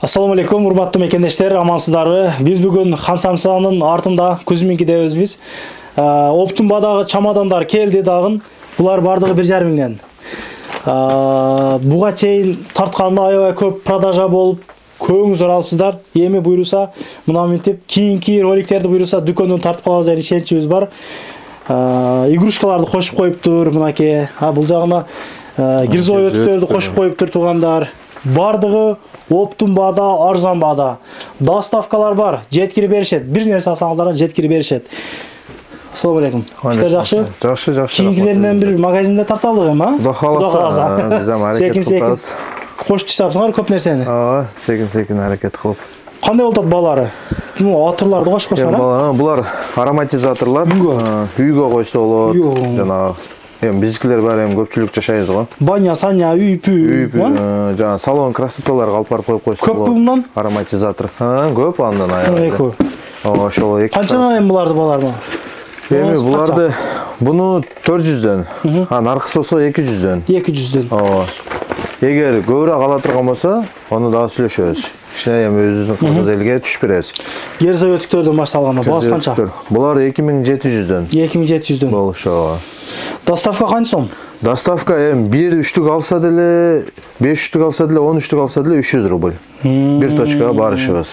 Assalamu alaikum, урматтуу мекендештер, амансыздарбы? Биз бүгүн Хан Самсанын артында Кузминкидебиз биз. Оптумбадагы чамадандар келди дагы. Булар бардыгы 1,5 миңден. Буга чейин тартканда аябай көп продажа болуп, көңүздөр алыпсыздар. Эми буйруса, мына мынтип кийинки роликтерди буйруса дүкөндөн тартып калабыз деген ишеничибиз бар. Игрушкаларды кошуп коюптур мынакей. Бул жагына гирзо өтүктөрдү кошуп коюптур туугандар. Бардыгы Оптумбада, Арзанбада. Доставкалар бар, жеткирип беришет. Бир нерсе алсаңыздар жеткирип беришет. Ассаламу алейкум. Иштер жакшы? Жакшы. Кийинкилеринен бир магазинде тарталдык эми, Кудо кааласа. Биз ham аракет кылабыз. Кошуп ташапсыңар көп нерсени. Секин аракет кылып. Кандай болот балары? Атырларды кошуп койсоңар? Булар ароматизаторлар. Үйгө койсо болот. Жанагы биздикилер баары көпчүлүк жашайбыз го. Баня, саня, үй-пүй. Жана салон красоталарга алып барып коюп койсо болот. Көп bundan? Ароматизатор. Көп андан аябай. Ошол эки. Канчадан эми буларды балармы? Эми буларды буну 400дөн. Наркысы болсо 200дөн. 200дөн. Эгер көбүрөөк ала турган болсо, аны дагы сүйлөшөбүз. Кичине өзүбүздүн кыргыз элге түшүп беребиз. Герзо өтүктөрдөн башталганда баасы канча? Булар 2700дөн. 2700дөн. Болушу. Доставка канча сом? Доставка 1 үчтүк алса деле, 5 үчтүк алса деле, 10 үчтүк алса деле 300 рубль. Бир точкага барышыбыз.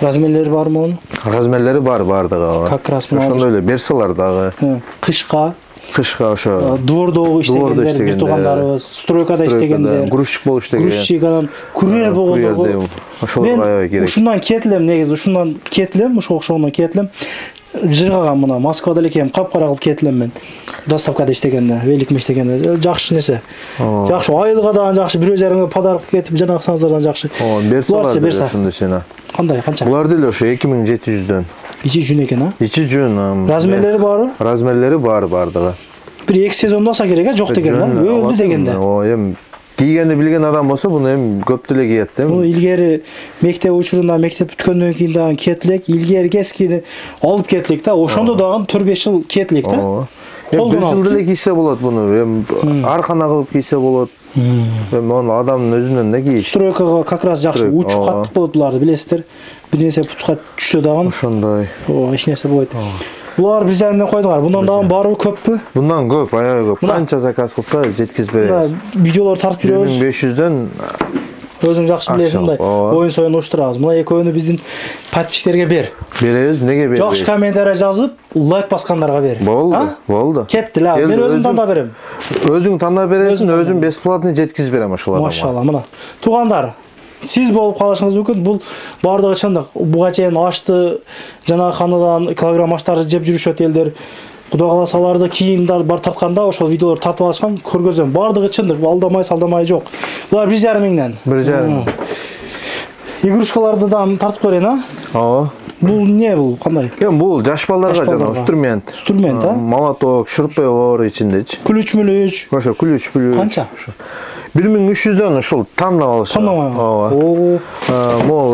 Размерлери бармы онун? Размерлери бар бардыгы. Как раз мына ошондой эле берсалар дагы. Кышка ошо двордогу иштегендер, бир туугандарыбыз, стройкада иштегендер, грузчик болуп иштеген. Грузчик, курьер болгондо. Ошолорго аябай керек. Ушундан кетилем, негизи ушундан кетилем, ушул окшогондон кетилем. Жыргаган мына Москвада элекем, капкара кылып кетилем мен. Доставкада иштегенде, великме иштегенде жакшы нерсе. Жакшы, айылга да жакшы, 1,5 подарок кетип, жана аксаңыздардан жакшы. Берсалар ошондой сена. Кандай, канча? Булар деле ошо 2700дөн. Ичи жүн экен, а? Ичи жүн. Размерлери барбы? Размерлери бар бардыгы. Бир 2 сезондо алса керек, жок дегенде, өлдү дегенде. Эми кийгенди билген адам болсо, буну эми көп деле кийет да. Бул илгери мектеп учурунда, мектеп бүткөндөн кийин дагы кетилек, илгери кескини алып кетилек да. Ошондо дагы 4-5 жыл кетилек да. Бир жыл деле кийсе болот буну. Эми аркана кылып кийсе болот. Эми аны адамдын өзүнөн да кийиш. Стройкага как раз жакшы, учуп каттык болот буларды, билесиздер. Бир нерсе путка түшсө дагы ошондой. Эч нерсе болбойт. Булар 1,5 койдуңар. Bundan дагы барбы, көппү? Bundan көп, аябай көп. Канча заказ кылса жеткизип беребиз. Видеолор тартып жүрөбүз. 1500дөн өзүң жакшы билесиң да. Оюн союн уштурабыз. Мына экөөнү биздин подписчиктерге бер. Беребиз, неге бербейбиз? Жакшы комментарий жазып, лайк баскандарга бер. Болду. Кетти ла. Мен өзүм тандап берем. Өзүң тандап бересиң, өзүм бесплатный жеткизип берем ошол адамга. Машалла, мына. Туугандар, сиз болуп калышыңыз мүмкүн. Бул бардыгы чындык. Буга чейин ашты, жана ханадан килограмм аштарды жеп жүрүшөт элдер. Кудо каласаларды кийин бар тартканда ошол видеолор тартып алышкан, көргөзөм. Бардыгы чындык, алдамай жок. Булар 1,5 миңден. 1,5. Игрушкаларды да тартып көрөйүн, а? Бул не бул, кандай? Эми бул жаш балдарга жана инструмент. Инструмент, а? Молоток, шырпы бар ичиндечи. Ключ. Ошо ключ. Канча? 1300дөн ушул тандап алыш. Могу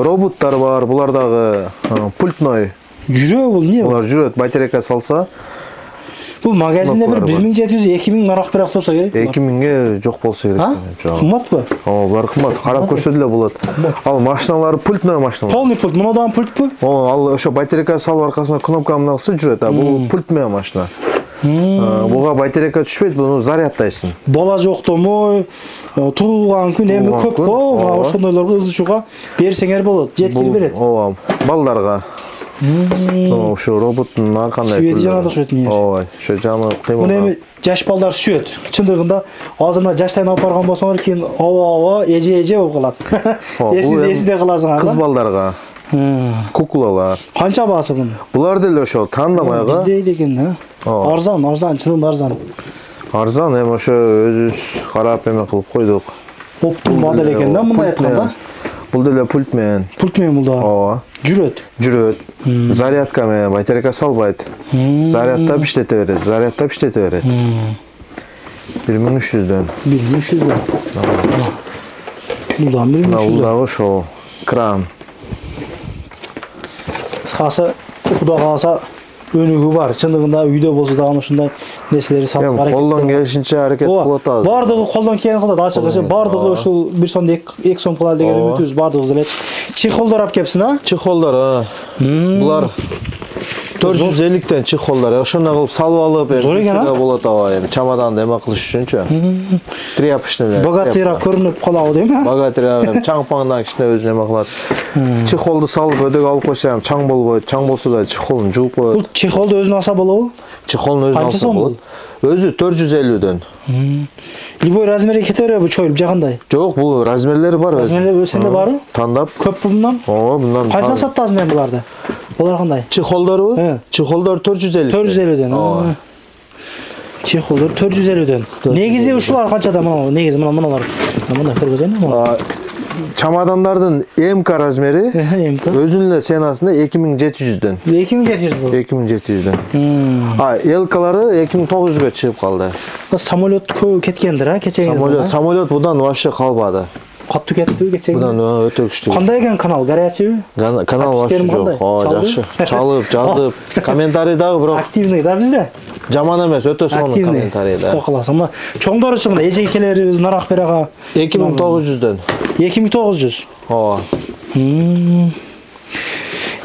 роботтар бар, булар дагы пультной. Жүрөбү бул, не? Булар жүрөт, батарейка салса. Бул магазинде бир 1700-2000 нарак бирок турса керек. 2000ге жок болсо керек. Кымбатпы? Булар кымбат. Карап көрсө деле болот. Ал машиналар пультной машиналар. Полный пульт, мына дагы пультпу? Ал ошо батарейка салып аркасына кнопка менен кылса жүрөт, а бул пульт менен машина. Буга батарейка түшпөйт, буну заряддайсың. Бала жоктомой, туулган күн эми көп го, ошондойлорго ызычууга берсеңер болот, жеткирип берет. Ооба, балдарга. Ошо роботтун аркандай. Сүйөт жана да сүйөт эмне? Ооба, ошо жаны кыймыл. Муну эми жаш балдар сүйөт. Чындыгында азырына жаштайын алып барган болсоңор кийин аба эже болуп калат. Эсиде каласыңар. Кыз балдарга. Куклалар. Канча баасы бунун? Булар деле ошо тандамайга. Бизде экен, Арзан, чындыгында арзан. Арзан, эми ошо өзүбүз карап эме кылып койдук. Оптумбада экен да, мындай айтканда. Бул деле пульт менен. Пульт менен бул да. Ооба. Жүрөт. Зарядка менен батарейка салбайт. Зарядтап иштете берет. 1300дөн. 1300дөн. Бул да 1300. Бул да ошол кран. Кыскасы, кудо каласа өнүгүү бар. Чындыгында үйдө болсо дагы ушундай нерселерди сатып аракет. Колдон келишинче аракет кылып атабыз. Бардыгы колдон келген кылат, ачык эже. Бардыгы ушул 1 сомду 2 сом кылалы деген үмүтүбүз бардыгыбыз эле. Чехолдор алып келипсиң, а? Чехолдор, Булар 450-тен чехолдор. Ошондой кылып салып алып, Зор экен, а? болот аба, эми чамаданды эме кылыш үчүнчү. Тряпочный. Богатыйраак көрүнүп калабы дейм, а? Богатыйраак чаңпаңдан кичине өзүнө эме кылат. Чехолду салып өдөк алып койсо, чаң болбойт. Чаң болсо да чехолун жууп коет. Бул чехолду өзүн алса болобу? Чехолун өзүн алса болот. Өзү 450-дөн. Любой размерге кете береби чоюлуп же кандай? Жок, бул размерлери бар. Размерлери өзүндө барбы? Тандап. Көппү мындан? Ооба, мындан. Кайчан сатасың эми буларды? Булар кандай? Чехолдору? Чехолдор 450. 450дөн. Чехолдор 450дөн. Негизи ушулар канчада мына? Негизи мыналар. Мына көргөзөйүн. Чамадандардын МК размери МК өзүнүн эле ценасында 2700дөн. 2700 бул. 2700дөн. ЛКлары 2900га чыгып калды. Самолет көп кеткендир, а? Кечеге. Самолет будан вообще калбады. Катты кетти кечеге. Будан өтө күчтүү. Кандай экен канал? Горячийби? Канал вообще жок. Жакшы. Чалып, жазып, комментарий дагы бирок активный да бизде. Жаман эмес, өтө сонун комментарий да. Каласың. Мына чоңдор үчүн мына эжекелерибиз нарак берага 2900дөн. 2900. Ооба.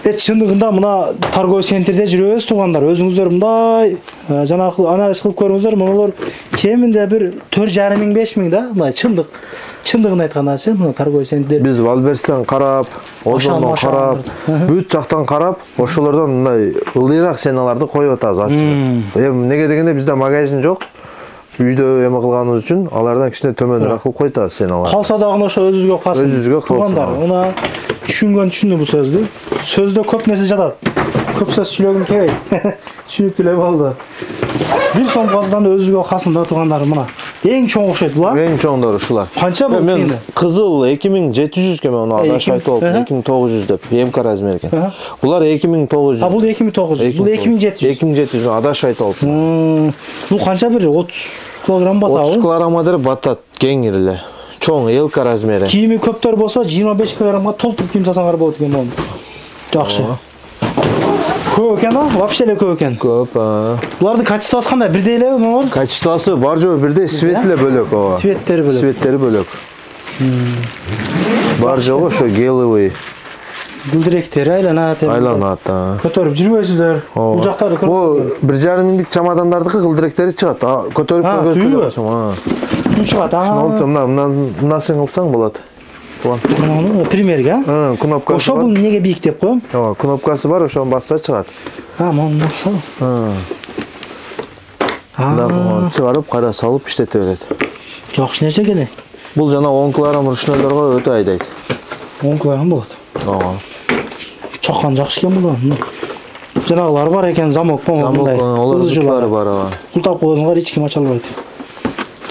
Чындыгында мына торговый центрде жүрөбүз туугандар. Өзүңүздөр мындай жанагы анализ кылып көрүңүздөр. Мунулар кеминде бир 4,5-5 да. Мына чындыгын айткандачы, мына торговый центрде. Биз Валберстен карап, Озондон карап, бүт жактан карап, ошолордон мындай ылдыйраак ценаларды коюп атабыз ачык. Эми неге дегенде бизде магазин жок. Үйдө эме кылганыбыз үчүн алардан кичине төмөнүрөөк кылып коюп атабыз ценаларды. Калса дагы ошо өзүбүзгө калсын. Өзүбүзгө калсын. Туугандар, мына түшүндү бул сөздү. Сөздө көп нерсе жатат. Көп сөз сүйлөгүм келбейт. Түшүнүктүү эле болду. Бир сомкасынан өзүгө калсын да туугандар мына. Эң чоң окшойт булар. Эң чоңдор ушулар. Канча бул мен кызыл 2700 ке мен адаш айтып алып 2900 деп МК размер экен. Булар 2900. Бул 2900. Бул 2700. 2700 адаш айтып алып. Бул канча бир 30 килограмм батабы? 30 килограмм батат кеңир эле. Чоң ЛК размери. Кийими көптөр болсо 25 килограммга толтуруп кийим жасаңар болот экен мону. Жакшы. Көп экен, вообще эле көп экен. Көп. Булардын качествосы кандай? Бирдей элеби моңор? Качествосы бар жок, бирдей, свет эле бөлөк ооба. Светтери бөлөк. Светтери бөлөк. Бар жок ошо гелевый. Гүлдиректери айланат. Айланат. Көтөрүп жүрбөйсүздөр. Бул жактарды көрүп. Бул 1,5 миңдик чамадандардыкы гүлдиректери чыгат. Көтөрүп көргөзсөң. Түү чыгат. Мына сен кылсаң болот. Примерге, кнопкасы. Ошо бул неге бийик деп коем? Ооба, кнопкасы бар, ошону басса чыгат. Муну басса. Чыгарып, кайра салып иштете берет. Жакшы нерсе экен. Бул жана 10 килограмм ручнойлорго өтө айдайт. 10 килограмм болот. Ооба. Чаккан жакшы экен бул. Жанагылар бар экен, замок, мындай. Олар бар, ооба. Култап койгонго эч ким ача албайт.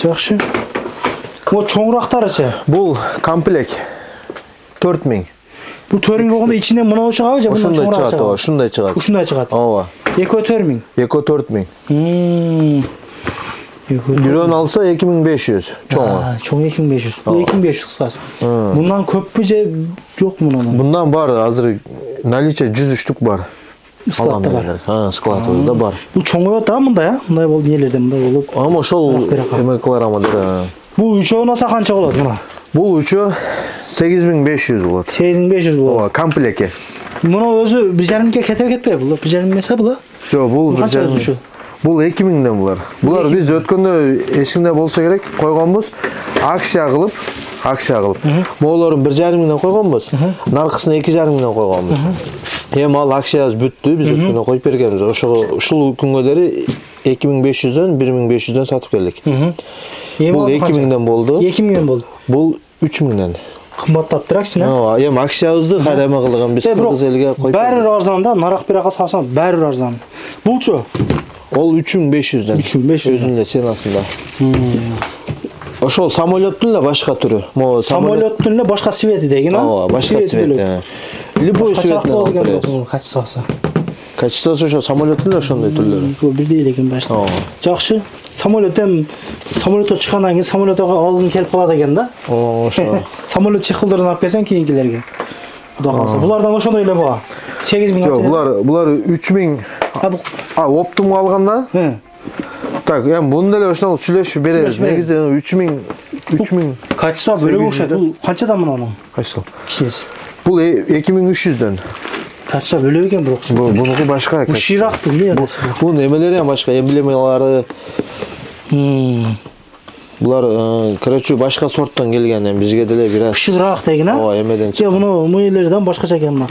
Жакшы. Бул чоңурактарычы? Бул комплект 4000. Бул 4000 болгондо ичинен мынау чыгабы же мындан чоңураак чыгабы? Ушундай чыгат. Ушундай чыгат. Ооба. Экөө 4000. Экөө 4000. Бирөөнү алса 2500. Чоңу. Чоң 2500. Бул 2500 кыскасы. Мындан көппү же жок мундан? Мындан бар, азыр наличие 100 штук бар. Складта бар. Складыбызда бар. Бул чоңоёт да мындай, мындай болуп нелерде мындай болуп. Ама ошол эме килограммда. Бул үчөөнү алса канча болот мына? Бул үчөө 8500 болот. 8500 болот. Ооба, комплекти. Муну өзү 1,5 кетеби кетпейби? Бул 1,5 эмес бул? Жок, бул 1,5. Бул 2000ден булар. Булар биз өткөндө эшигинде болсо керек койгонбуз. Акция кылып. Моолорун 1,5 миңден койгонбуз. Наркысына 2,5 миңден койгонбуз. Эми ал акциябыз бүттү, биз өткөндө коюп бергенбиз. Ушул күнгө 2500дөн 1500дөн сатып келдик. Бул 2000ден болду. 2000ден болду. Бул 3000ден. Кымбаттаптыракчы, Ооба, эми акциябызды кайра эме кылган биз 40 элге коюп. Баары арзан да, нарак бирага салсаң баары арзан. Булчу? Ол 3500ден. 3500. Өзүнүн эле ценасында. Ошол самолеттун эле башка түрү. Самолеттун эле башка свети деген, а? Ооба, башка цвет. Любой цветин. Качествосы. Качествосы ошо самолеттун эле ошондой түрлөрү. Бирдей эле экен башка. Жакшы. Самолеттен чыккандан кийин самолетке алдын келип калат экен да? Ошо. Самолет чехылдарын алып келсең кийинкилерге. Кудай калса. Булардан ошондой эле буга. 8000 Жок, булар 3000. Оптум алганда? Так, эми буну деле ошондой сүйлөшүп беребиз. Негизи 3000. Качество бөлөк окшойт. Бул канчадан мунун? Качество. Кичинеси. Бул 2300'дөн. Карша бөлө экен бирок. Bununki başka. Bu şirактын эмне? Bunun emeleri hem başka, emblemaları. Bular короче başka sorttan gelgenden bizge деле biraz. Ширақ деген, а? Ооба, эмеден Же муну мыйлерден башкача экен мына.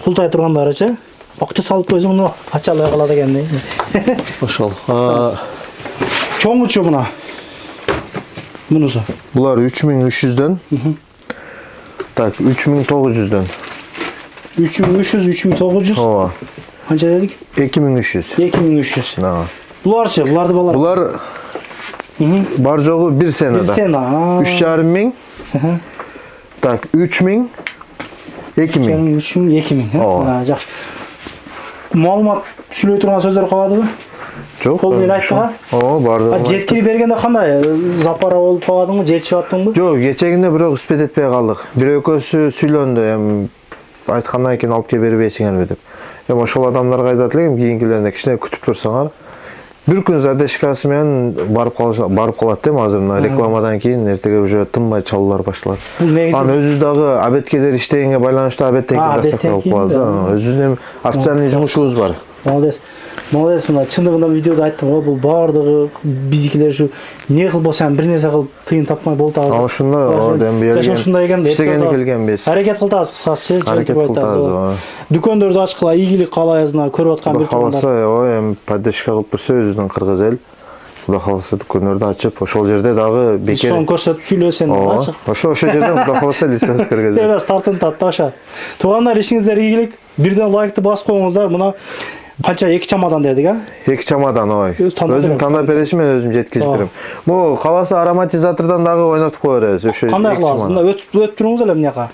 Култай тургандары-чы. Акча салып койсоң муну ача албай калат экен. Ошол. Чоңучу мына. Мунусу. Bular 3300'дөн. Так, 3900'дөн. 3300, 3900. Ооба. Канча дедик? 2300. 2300. Буларчы, буларды балар. Bular бар жоğu 1 senada. 1 sena. 3,5 ming. Так, 3000. 2000. 3000, 2000. Жакшы. Маалымат сүйлөй турган сөздөр калдыбы? Жок. Кол менен айтпага? Ооба, барды. Жеткирип бергенде кандай? Запара болуп калдыңбы, жетишип аттыңбы? Жок, кечегинде бирок үспет этпей калдык. Бир экөөсү сүйлөндү, эми айткандан кийин алып келип бербейсиңерби деп. Эми ошол адамдарга айтат элем, кийинкилеринде кичине күтүп турсаңар. Bir gün задержкасы менен барып калат дейм азыр мына рекламадан кийин эртеге уже тынбай чалуулар башталат. Анан өзүбүз дагы обедкелер иштегенге байланыштуу обедтен кийин доставка болуп калат. Өзүнүн официальный жумушубуз бар. Молодец. Молодец, мына чындыгында видеода айттым го, бул баардыгы биздикилер ушу не кыл болсо бир нерсе кылып тыйын тапмай болтабыз. Ошондой, эми берген. Ошондой экен. Иштегени келгенбиз. Аракет кылтабыз, кыскасы. Аракет кылтабыз. Дүкөндөрдү ачкыла, ийгилик каалайбызна көрүп аткан бир тургандар. Кааласа, эми поддержка кылып турса өзүнүн кыргыз эл. Кудай кааласа дүкөндөрдү ачып, ошол жерде дагы бекер. Ошон көрсөтүп сүйлөсөң ачык. Ошо жерден кудай кааласа листасы киргизет. Эми стартын татты ошо. Туугандар, ишиңиздер ийгилик. Бирден лайкты басып коюңуздар. Мына канча 2 чамадан дедик, а? 2 чамадан, ой. Өзүм тандап бересим, мен өзүм жеткизип берем. Бу каласа ароматизатордон дагы ойнотуп кое беребиз. Ошо. Кандай кыласыз? Мына өтүп туруңуз эле мынаяка.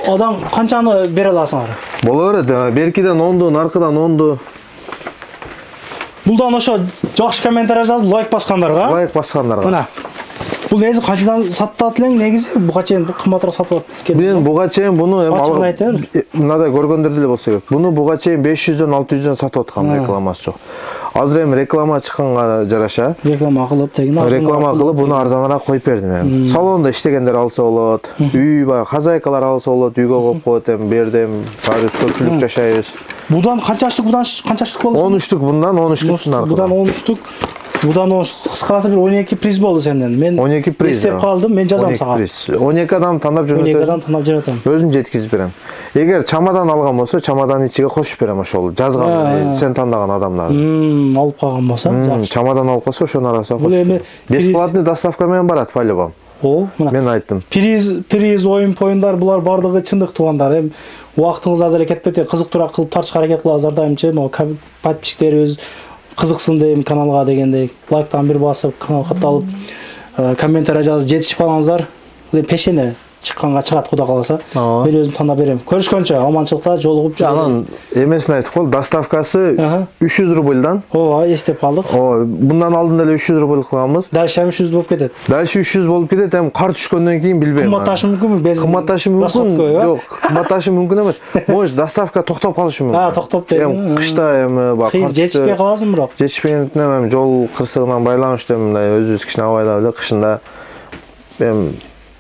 Адам канчаны бере аласыңар? Боло берет. Беркиден 10ду, наркыдан 10ду. Булдан ошо жакшы комментарий жазып, лайк баскандарга. Лайк баскандарга. Мына. Бул негизи канчадан сатып элең негизи? Буга чейин кымбатыраак сатып атпыз. Мен буга чейин буну эми алып мындай көргөндөр деле болсо керек. Буну буга чейин 500дөн 600дөн сатып аткам, рекламасы жок. Азыр эми реклама чыкканга жараша. Реклама кылып деген. Реклама кылып буну арзаныраак коюп бердим. Салонда иштегендер алса болот. Үй баягы хозяйкалар алса болот, үйгө коюп коет эми бердим. Баары көпчүлүк жашайбыз. Будан канчаштык болот? 13 bundan 13 наркы. Будан 13. Будан кыскасы бир 12 приз болду сенден. Мен 12 приз. Эстеп калдым, мен жазам сага. 12 адам тандап жөнөтөм. 12 адам тандап жөнөтөм. Өзүм жеткизип берем. Эгер чамадан алган болсо, чамадан ичиге кошуп берем ошол. Жазган, сен тандаган адамдарды. Алып калган болсо, жакшы. Чамадан алып калса, ошонун арасына кошуп. Бесплатный доставка менен барат, по-любому. Мына. Мен айттым. Приз, оюн-поюндар булар бардыгы чындык туугандар. Эми убактыңызда деле кетпете, кызыктуураак кылып тартышка аракет кылабыздар дайымчы. Могу подписчиктерибиз кызыксын дейм каналга дегендей. Лайктан бир басып, канал катталып, комментарий жазып жетишип калгансыздар. Пешене чыкканга чыгат кудай кааласа. Мен өзүм тандап берем. Көрүшкөнчө аманчылыкта жолугуп жүрөм. Анан эмесин айтып кол, доставкасы 300 рубльдан. Ооба, эстеп калдык. Bundan алдын эле 300 рубль кылганбыз. Дальше 300 болуп кетет. Дальше 300 болуп кетет, эми кар түшкөндөн кийин билбейм. Кымбатташы мүмкүнбү? Кымбатташы мүмкүн. Жок, кымбатташы мүмкүн эмес. Может, доставка токтоп калышы мүмкүн. Токтоп дейм. Эми кышта эми бак жетишпей каласың бирок. Жетишпегендиктен эми жол кырсыгынан байланыштуу мындай өзүбүз кичине абайлап эле кышында эми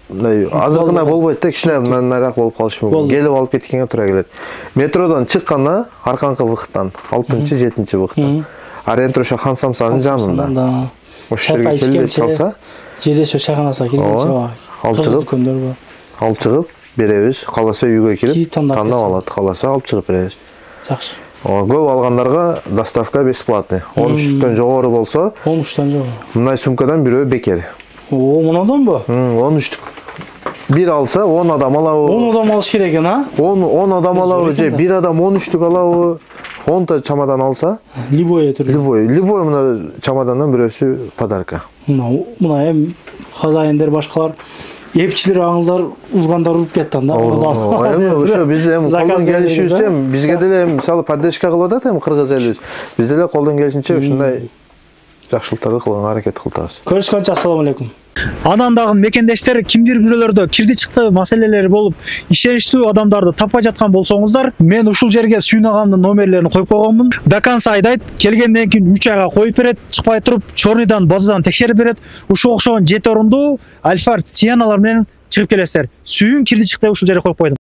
мындай азыркындай болбойт да, кичине мынайраак болуп калышы мүмкүн. Келип алып кеткенге туура келет. Метродон чыкканда арканкы выходтан, 6-7 выходтан. Арентро ошо Хан Самсанын жанында. Ошол жерге келип чалса, жерде ошо чайханасына киргенче алып чыгып дүкөндөр бар. Алып чыгып беребиз. Каласа үйгө кирип тандап алат. Каласа алып чыгып беребиз. Жакшы. Көп алгандарга доставка бесплатный. 13төн жогору болсо, 13төн жогору. Мындай сумкадан бирөө бекер. Мынадонбу? 13. Bir alsa 10 adam alabı. 10 adam alış керек экен, а? 10 adam alabı же bir adam 13'lük alabı. 10 ta çamadan alsa. Любой түрі. Любой мына çamadandan birisi подарка. Мына эми хозяиндер башкалар эпчилер аңыздар ургандар уруп кетти анда. Эми ошо биз эми колдон келишибизче бизге деле мисалы поддержка кылып атат эми кыргыз элибиз. Биз деле колдон келишинче ушундай жакшылыктарды кылганга аракет кылабыз. Көрүшкөнчө ассаламу алейкум. Анан дагы мекендештер кимдир бирөөлөрдө кирди чыкты маселелери болуп, ишеничтүү адамдарды таппай жаткан болсоңуздар, мен ушул жерге Сүйүн агамдын номерлерин коюп койгонмун. До конца айдайт, келгенден кийин 3 айга коюп берет, чыкпай туруп, чорныйдан, базадан текшерип берет. Ушул окшогон 7 орундуу Альфард Сианалар менен чыгып келесиздер. Сүйүн кирди чыкты ушул жерге коюп койдум.